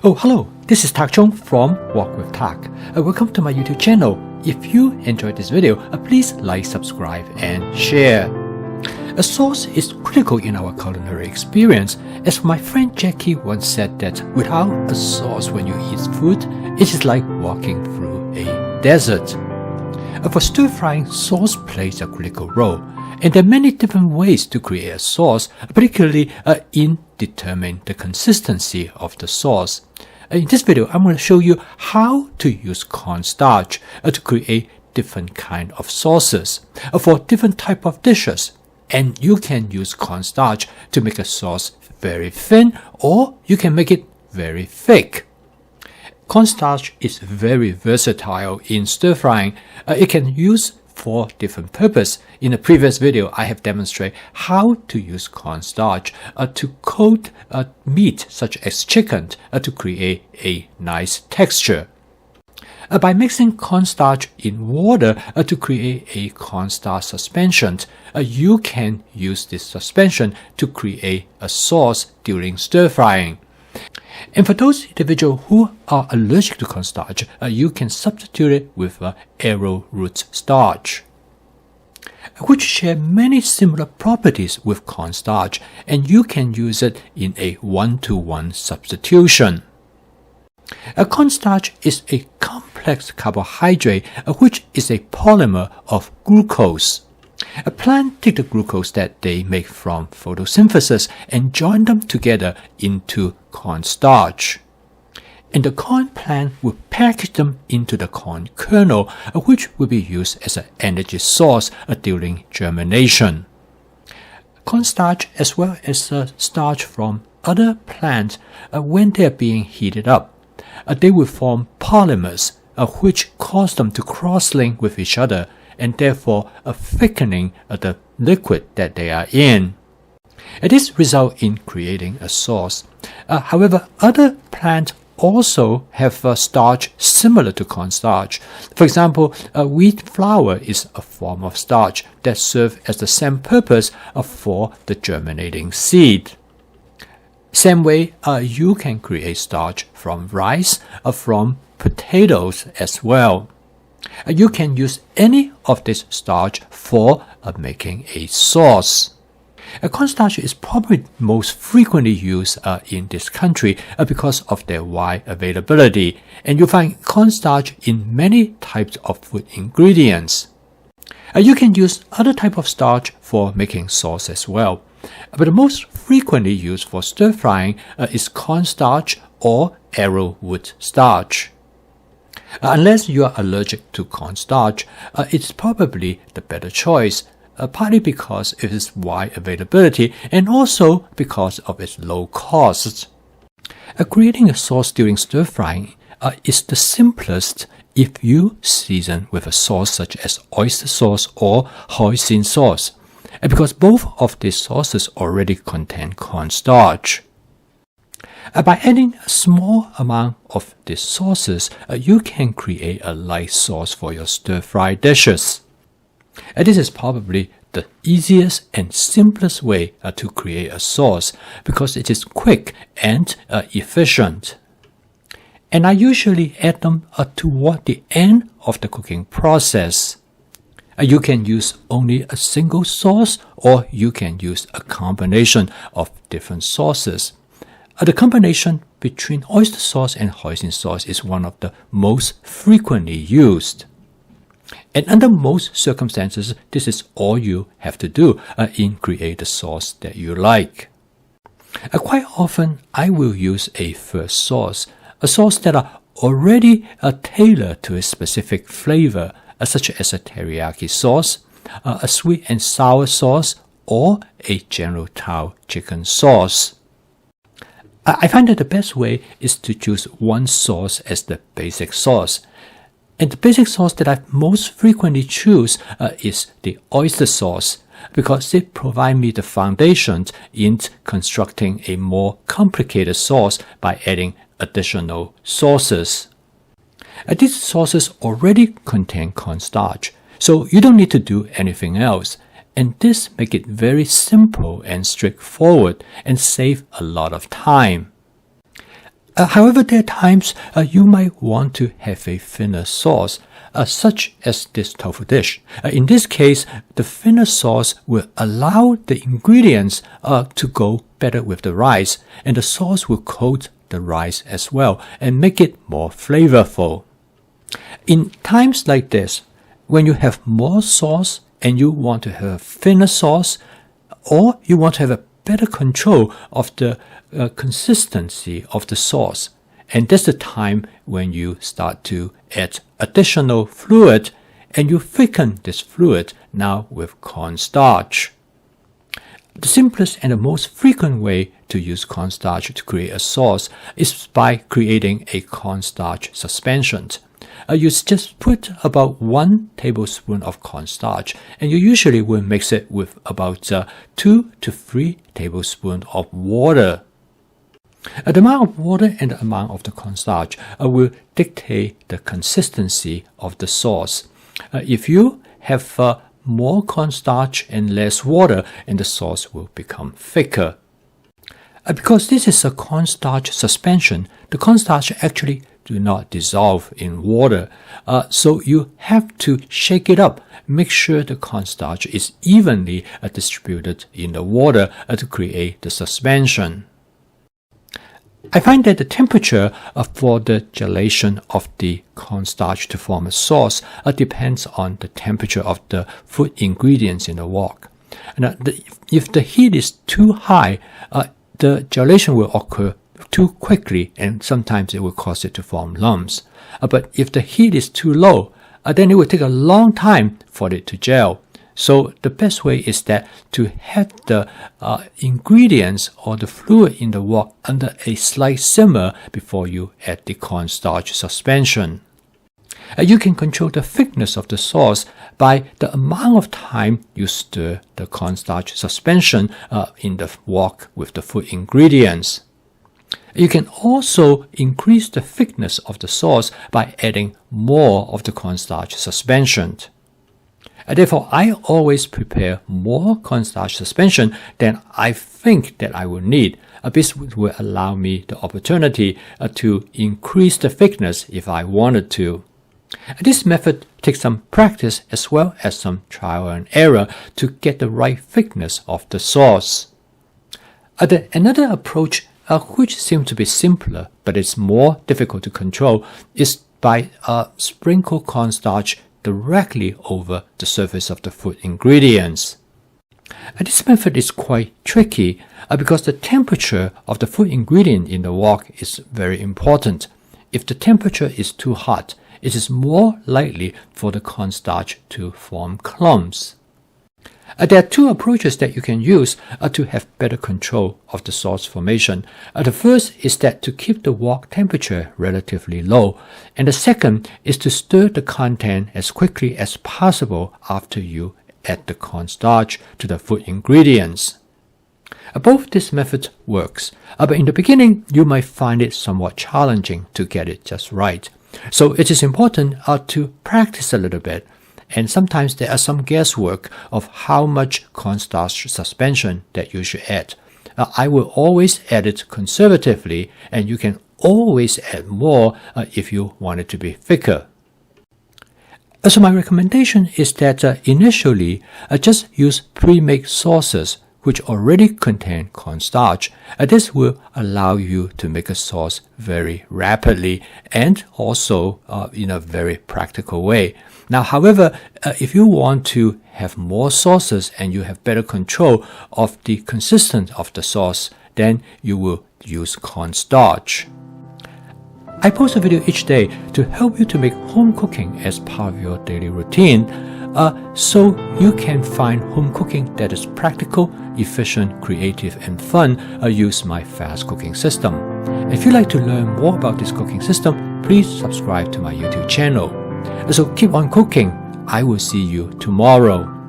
Oh, hello, this is Tak Chung from Walk with Tak. Welcome to my YouTube channel. If you enjoyed this video, please like, subscribe, and share. A sauce is critical in our culinary experience, as my friend Jackie once said that without a sauce when you eat food, it is like walking through a desert. For stir frying, sauce plays a critical role, and there are many different ways to create a sauce, particularly in determining the consistency of the sauce. In this video, I'm going to show you how to use cornstarch to create different kind of sauces for different type of dishes. And you can use cornstarch to make a sauce very thin, or you can make it very thick. Cornstarch is very versatile in stir frying. It can use for different purpose. In a previous video, I have demonstrated how to use cornstarch to coat meat such as chicken to create a nice texture. By mixing cornstarch in water to create a cornstarch suspension, you can use this suspension to create a sauce during stir frying. And for those individuals who are allergic to cornstarch, you can substitute it with arrowroot starch, which share many similar properties with cornstarch, and you can use it in a one-to-one substitution. Cornstarch is a complex carbohydrate which is a polymer of glucose. A plant take the glucose that they make from photosynthesis and join them together into cornstarch. And the corn plant will package them into the corn kernel, which will be used as an energy source during germination. Cornstarch, as well as starch from other plants, when they are being heated up, they will form polymers, which cause them to cross-link with each other, and therefore thickening the liquid that they are in. This results in creating a sauce. However, other plants also have starch similar to cornstarch. For example, wheat flour is a form of starch that serves as the same purpose for the germinating seed. Same way, you can create starch from rice, from potatoes as well. You can use any of this starch for making a sauce. Cornstarch is probably most frequently used in this country because of their wide availability, and you find cornstarch in many types of food ingredients. You can use other type of starch for making sauce as well, but the most frequently used for stir frying is cornstarch or arrowroot starch. Unless you are allergic to cornstarch, it's probably the better choice, partly because of its wide availability and also because of its low cost. Creating a sauce during stir frying is the simplest if you season with a sauce such as oyster sauce or hoisin sauce, because both of these sauces already contain cornstarch. By adding a small amount of these sauces, you can create a light sauce for your stir-fry dishes. This is probably the easiest and simplest way to create a sauce because it is quick and efficient. And I usually add them toward the end of the cooking process. You can use only a single sauce, or you can use a combination of different sauces. The combination between oyster sauce and hoisin sauce is one of the most frequently used. And under most circumstances, this is all you have to do in create the sauce that you like. Quite often, I will use a first sauce, a sauce that are already tailored to a specific flavor, such as a teriyaki sauce, a sweet and sour sauce, or a General Tso chicken sauce. I find that the best way is to choose one sauce as the basic sauce. And the basic sauce that I most frequently choose is the oyster sauce, because it provides me the foundation in constructing a more complicated sauce by adding additional sauces. These sauces already contain cornstarch, so you don't need to do anything else. And this makes it very simple and straightforward and save a lot of time. However, there are times you might want to have a thinner sauce, such as this tofu dish. In this case, the thinner sauce will allow the ingredients to go better with the rice, and the sauce will coat the rice as well and make it more flavorful. In times like this, when you have more sauce and you want to have a thinner sauce, or you want to have a better control of the consistency of the sauce, and that's the time when you start to add additional fluid, and you thicken this fluid now with cornstarch. The simplest and the most frequent way to use cornstarch to create a sauce is by creating a cornstarch suspension. You just put about 1 tablespoon of cornstarch, and you usually will mix it with about 2 to 3 tablespoons of water. The amount of water and the amount of the cornstarch will dictate the consistency of the sauce. If you have more cornstarch and less water, and the sauce will become thicker. Because this is a cornstarch suspension, the cornstarch actually do not dissolve in water. So you have to shake it up. Make sure the cornstarch is evenly distributed in the water to create the suspension. I find that the temperature for the gelation of the cornstarch to form a sauce depends on the temperature of the food ingredients in the wok. If the heat is too high, the gelation will occur too quickly, and sometimes it will cause it to form lumps. But if the heat is too low, then it will take a long time for it to gel. So the best way is that to have the ingredients or the fluid in the wok under a slight simmer before you add the cornstarch suspension. You can control the thickness of the sauce by the amount of time you stir the cornstarch suspension in the wok with the food ingredients. You can also increase the thickness of the sauce by adding more of the cornstarch suspension. Therefore, I always prepare more cornstarch suspension than I think that I will need. This will allow me the opportunity to increase the thickness if I wanted to. This method takes some practice as well as some trial and error to get the right thickness of the sauce. Another approach which seems to be simpler but is more difficult to control is by sprinkle cornstarch directly over the surface of the food ingredients. This method is quite tricky because the temperature of the food ingredient in the wok is very important. If the temperature is too hot, it is more likely for the cornstarch to form clumps. There are 2 approaches that you can use to have better control of the sauce formation. The first is that to keep the wok temperature relatively low, and the second is to stir the content as quickly as possible after you add the cornstarch to the food ingredients. Both these methods works, but in the beginning you might find it somewhat challenging to get it just right. So it is important to practice a little bit. And sometimes there are some guesswork of how much cornstarch suspension that you should add. I will always add it conservatively, and you can always add more if you want it to be thicker. So my recommendation is that initially just use pre-made sauces which already contain cornstarch. This will allow you to make a sauce very rapidly and also in a very practical way. Now, however, if you want to have more sauces and you have better control of the consistency of the sauce, then you will use cornstarch. I post a video each day to help you to make home cooking as part of your daily routine, so you can find home cooking that is practical, efficient, creative, and fun. Use my fast cooking system. If you'd like to learn more about this cooking system, please subscribe to my YouTube channel. So keep on cooking. I will see you tomorrow.